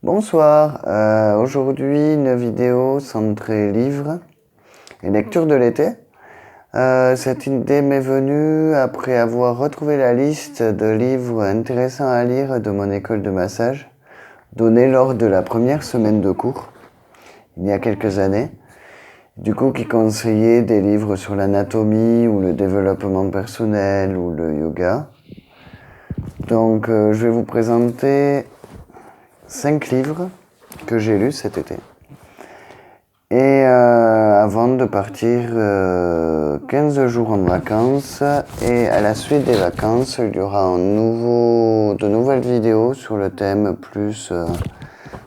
Bonsoir, aujourd'hui une vidéo centrée livres et lecture de l'été. Cette idée m'est venue après avoir retrouvé la liste de livres intéressants à lire de mon école de massage, donnée lors de la première semaine de cours, il y a quelques années. Du coup, qui conseillait des livres sur l'anatomie ou le développement personnel ou le yoga. Donc, je vais vous présenter 5 livres que j'ai lus cet été. Et avant de partir 15 jours en vacances, et à la suite des vacances, il y aura de nouvelles vidéos sur le thème plus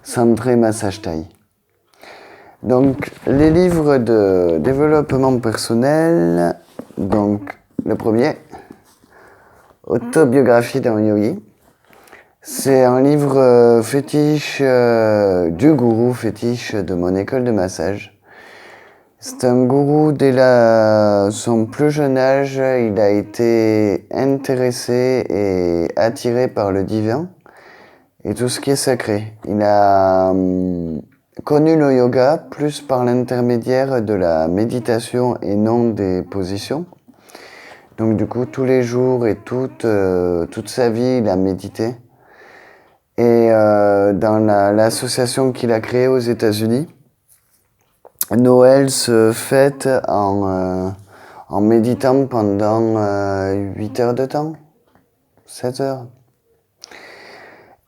centré massage thaï. Donc, les livres de développement personnel, donc le premier, Autobiographie d'un yogi. C'est un livre fétiche du gourou fétiche de mon école de massage. C'est un gourou dès son plus jeune âge, il a été intéressé et attiré par le divin et tout ce qui est sacré. Il a connu le yoga plus par l'intermédiaire de la méditation et non des positions. Donc du coup, tous les jours et toute sa vie, il a médité. Et dans l'association qu'il a créée aux États-Unis, Noël se fête en méditant pendant 8 heures de temps, 7 heures.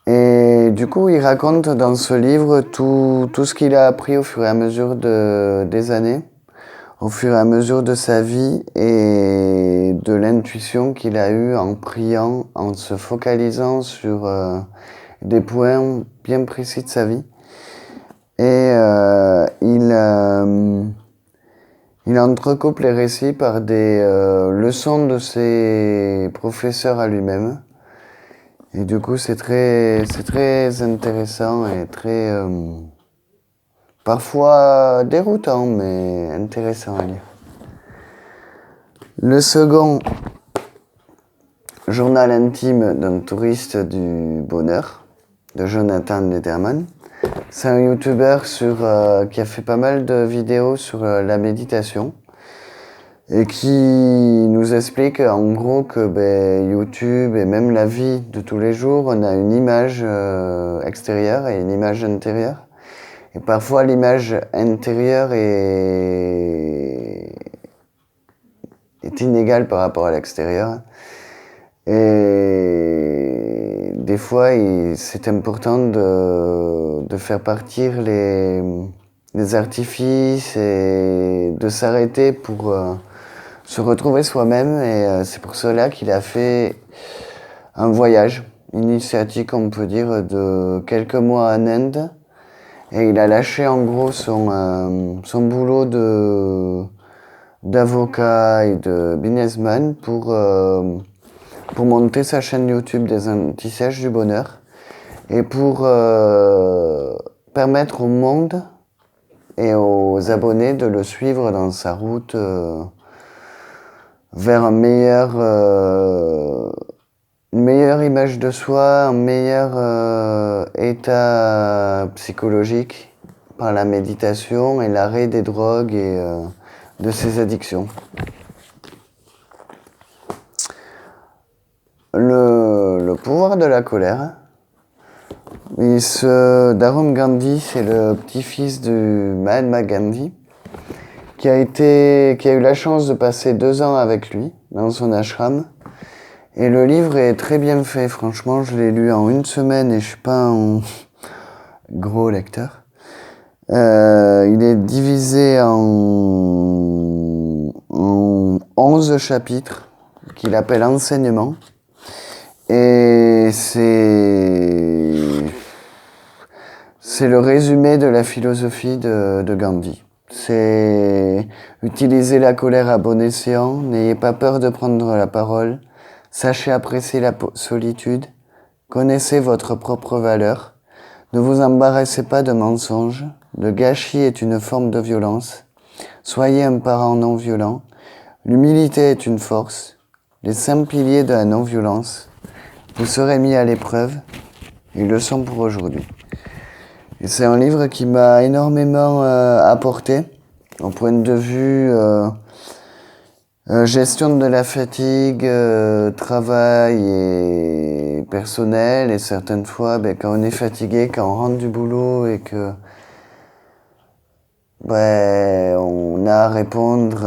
Et du coup, il raconte dans ce livre tout ce qu'il a appris au fur et à mesure des années, au fur et à mesure de sa vie et de l'intuition qu'il a eue en priant, en se focalisant sur des points bien précis de sa vie. Et il entrecoupe les récits par des leçons de ses professeurs à lui-même. Et du coup, c'est très intéressant et très parfois déroutant, mais intéressant à lire. Le second, Journal intime d'un touriste du bonheur, de Jonathan Lederman. C'est un youtubeur qui a fait pas mal de vidéos sur la méditation et qui nous explique en gros que YouTube et même la vie de tous les jours, on a une image extérieure et une image intérieure. Et parfois l'image intérieure est inégale par rapport à l'extérieur. Et des fois, c'est important de faire partir les artifices et de s'arrêter pour se retrouver soi-même. Et c'est pour cela qu'il a fait un voyage initiatique, on peut dire, de quelques mois en Inde. Et il a lâché en gros son boulot d'avocat et de businessman pour monter sa chaîne YouTube des anti-sèches du bonheur et pour permettre au monde et aux abonnés de le suivre dans sa route vers une meilleure image de soi, un meilleur état psychologique par la méditation et l'arrêt des drogues et de ses addictions. Le pouvoir de la colère. Dharam Gandhi, c'est le petit-fils du Mahatma Gandhi, qui a eu la chance de passer 2 ans avec lui dans son ashram. Et le livre est très bien fait, franchement, je l'ai lu en 1 semaine et je suis pas un gros lecteur. Il est divisé en 11 chapitres qu'il appelle enseignements. Et c'est le résumé de la philosophie de Gandhi. C'est utiliser la colère à bon escient, n'ayez pas peur de prendre la parole, sachez apprécier la solitude, connaissez votre propre valeur, ne vous embarrassez pas de mensonges, le gâchis est une forme de violence, soyez un parent non violent, l'humilité est une force, les 5 piliers de la non-violence. Vous serez mis à l'épreuve, une leçon pour aujourd'hui. Et c'est un livre qui m'a énormément apporté au point de vue gestion de la fatigue, travail et personnel. Et certaines fois, quand on est fatigué, quand on rentre du boulot et que on a à répondre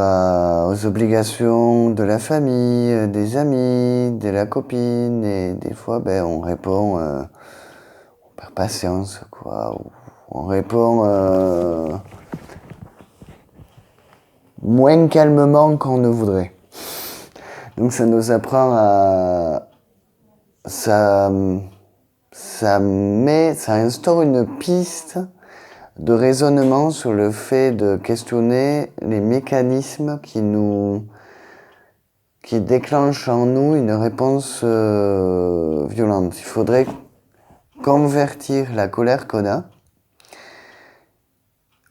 aux obligations de la famille, des amis, de la copine. Et des fois, on répond, on perd patience, quoi. On répond moins calmement qu'on ne voudrait. Donc ça nous apprend à... Ça instaure une piste de raisonnement sur le fait de questionner les mécanismes qui déclenchent en nous une réponse violente. Il faudrait convertir la colère qu'on a.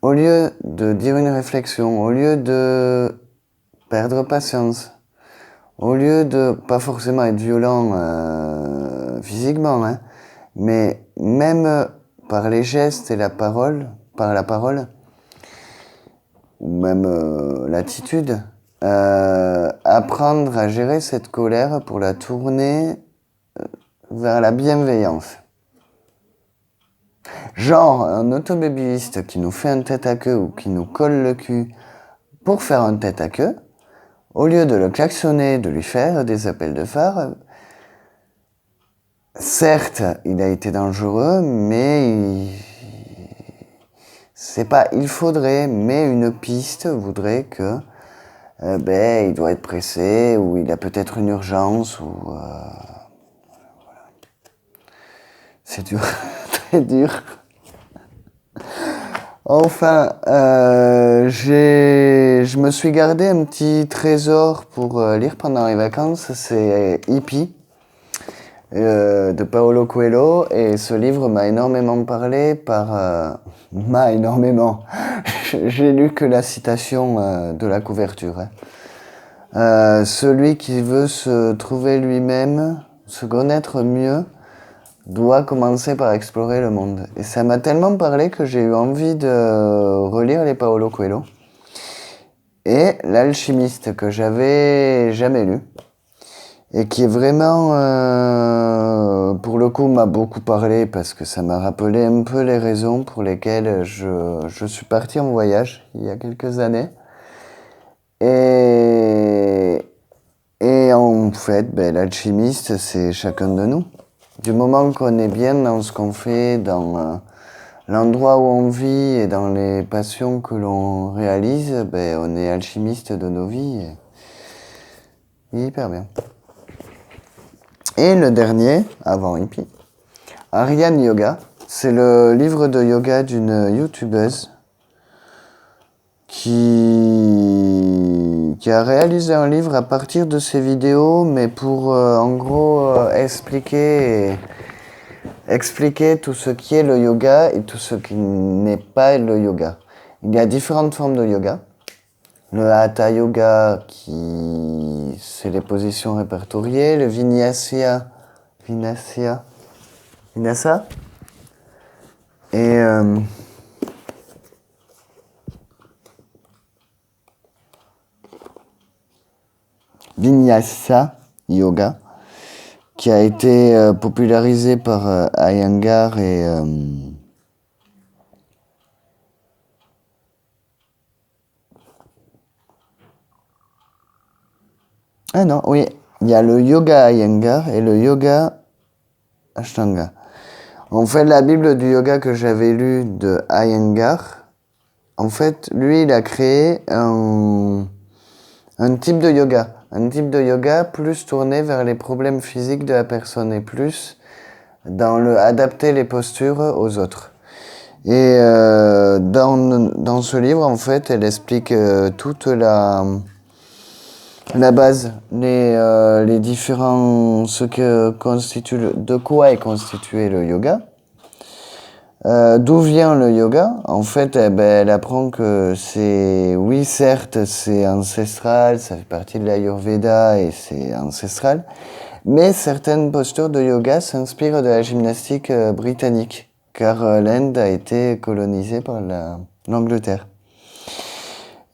Au lieu de dire une réflexion, au lieu de perdre patience, au lieu de pas forcément être violent physiquement, hein, mais même par les gestes et la parole, par la parole, ou même l'attitude, apprendre à gérer cette colère pour la tourner vers la bienveillance. Genre un automobiliste qui nous fait un tête à queue ou qui nous colle le cul pour faire un tête à queue, au lieu de le klaxonner, de lui faire des appels de phare, certes, il a été dangereux, mais c'est pas il faudrait, mais une piste voudrait que il doit être pressé, ou il a peut-être une urgence, ou voilà. C'est dur, très dur. Enfin, je me suis gardé un petit trésor pour lire pendant les vacances, c'est Hippie de Paulo Coelho, et ce livre m'a énormément parlé m'a énormément. J'ai lu que la citation de la couverture. Hein. Celui qui veut se trouver lui-même, se connaître mieux, doit commencer par explorer le monde. Et ça m'a tellement parlé que j'ai eu envie de relire les Paulo Coelho. Et L'Alchimiste, que j'avais jamais lu. Et qui est vraiment, pour le coup, m'a beaucoup parlé parce que ça m'a rappelé un peu les raisons pour lesquelles je suis parti en voyage il y a quelques années. Et en fait, l'alchimiste, c'est chacun de nous. Du moment qu'on est bien dans ce qu'on fait, dans l'endroit où on vit et dans les passions que l'on réalise, on est alchimiste de nos vies. Et hyper bien. Et le dernier, avant Hippie, Ariane Yoga. C'est le livre de yoga d'une youtubeuse qui a réalisé un livre à partir de ses vidéos, mais pour en gros expliquer tout ce qui est le yoga et tout ce qui n'est pas le yoga. Il y a différentes formes de yoga. Le Hatha Yoga, c'est les positions répertoriées. Le Vinyasa. Et Vinyasa Yoga, qui a été popularisé par Iyengar et ah non, oui, il y a le yoga Iyengar et le yoga Ashtanga. En fait, la Bible du yoga que j'avais lue de Iyengar, en fait, lui, il a créé un type de yoga. Un type de yoga plus tourné vers les problèmes physiques de la personne et plus dans adapter les postures aux autres. Et dans ce livre, en fait, elle explique toute la base, les différents, de quoi est constitué le yoga, d'où vient le yoga. En fait, elle apprend que oui, certes, c'est ancestral, ça fait partie de l'Ayurveda et c'est ancestral, mais certaines postures de yoga s'inspirent de la gymnastique britannique, car l'Inde a été colonisée par l'Angleterre.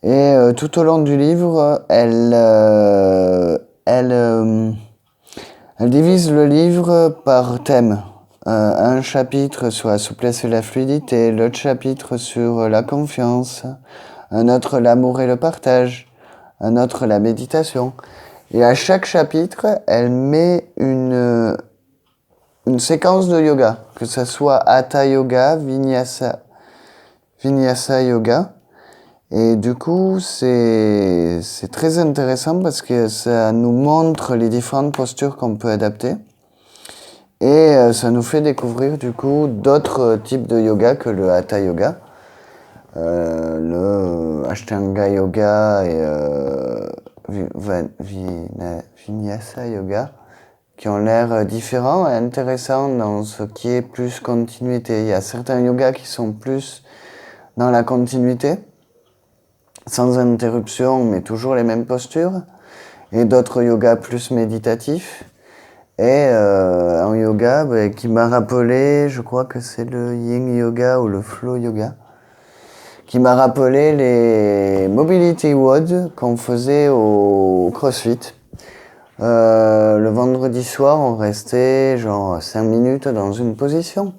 Et tout au long du livre, elle divise le livre par thème. Un chapitre sur la souplesse et la fluidité, l'autre chapitre sur la confiance, un autre l'amour et le partage, un autre la méditation. Et à chaque chapitre, elle met une séquence de yoga, que ce soit Hatha Yoga, Vinyasa Yoga. Et du coup, c'est très intéressant parce que ça nous montre les différentes postures qu'on peut adapter. Et ça nous fait découvrir du coup d'autres types de yoga que le Hatha Yoga, le Ashtanga Yoga et Vinyasa Yoga, qui ont l'air différents et intéressants dans ce qui est plus continuité. Il y a certains yogas qui sont plus dans la continuité, sans interruption, mais toujours les mêmes postures, et d'autres yogas plus méditatifs. Et un yoga qui m'a rappelé, je crois que c'est le Yin Yoga ou le Flow Yoga, qui m'a rappelé les Mobility WOD qu'on faisait au CrossFit. Le vendredi soir, on restait genre 5 minutes dans une position.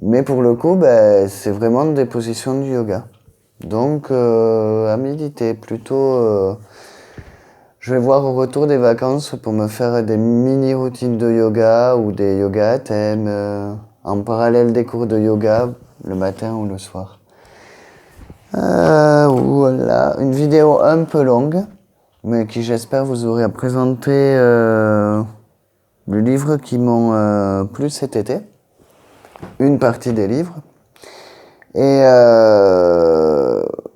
Mais pour le coup, c'est vraiment des positions du yoga. Donc, à méditer, plutôt... Je vais voir au retour des vacances pour me faire des mini-routines de yoga ou des yoga à thème en parallèle des cours de yoga le matin ou le soir. Voilà, une vidéo un peu longue, mais qui j'espère vous aura présenté le livre qui m'ont plu cet été. Une partie des livres. Et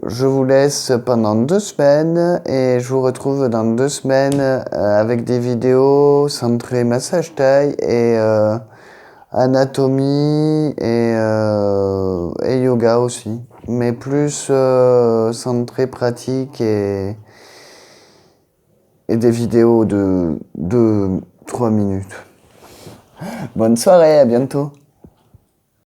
je vous laisse pendant 2 semaines et je vous retrouve dans 2 semaines avec des vidéos centrées massage thaï et anatomie et yoga aussi, mais plus centrées pratique et des vidéos de 3 minutes. Bonne soirée, à bientôt.